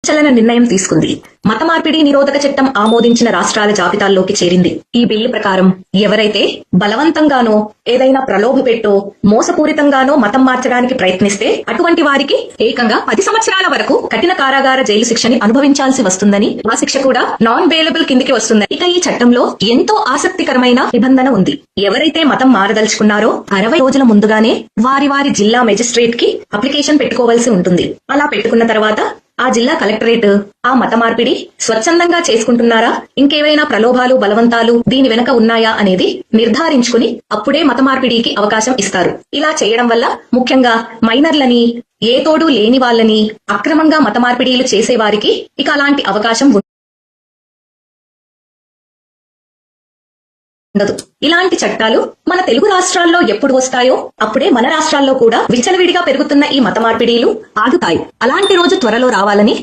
సంచలన నిర్ణయం తీసుకుంది. మత మార్పిడి నిరోధక చట్టం ఆమోదించిన రాష్ట్రాల జాబితాల్లోకి చేరింది. ఈ బిల్లు ప్రకారం ఎవరైతే బలవంతంగానో ఏదైనా ప్రలోభ పెట్టో మోసపూరితంగానో మతం మార్చడానికి ప్రయత్నిస్తే అటువంటి వారికి ఏకంగా 10 సంవత్సరాల వరకు కఠిన కారాగార జైలు శిక్షని అనుభవించాల్సి వస్తుందని, ఆ శిక్ష కూడా నాన్ బెయిలబుల్ కిందికి వస్తుందని. ఇక ఈ చట్టంలో ఎంతో ఆసక్తికరమైన నిబంధన ఉంది. ఎవరైతే మతం మారదలుచుకున్నారో 60 రోజుల ముందుగానే వారి జిల్లా మెజిస్ట్రేట్ కి అప్లికేషన్ పెట్టుకోవాల్సి ఉంటుంది. అలా పెట్టుకున్న తర్వాత ఆ జిల్లా కలెక్టరేట్ ఆ మత మార్పిడి స్వచ్ఛందంగా చేసుకుంటున్నారా, ఇంకేవైనా ప్రలోభాలు బలవంతాలు దీని వెనక ఉన్నాయా అనేది నిర్ధారించుకుని అప్పుడే మత మార్పిడికి అవకాశం ఇస్తారు. ఇలా చేయడం వల్ల ముఖ్యంగా మైనర్లని, ఏ తోడు లేని వాళ్ళని, అక్రమంగా మత మార్పిడిలు చేసే వారికి ఇక అలాంటి అవకాశం ఉండదు. ఇలాంటి చట్టాలు మన తెలుగు రాష్ట్రాల్లో ఎప్పుడు వస్తాయో అప్పుడే మన రాష్ట్రాల్లో కూడా విచ్చలవిడిగా పెరుగుతున్న ఈ మత మార్పిడిలు ఆగుతాయి. అలాంటి రోజు త్వరలో రావాలని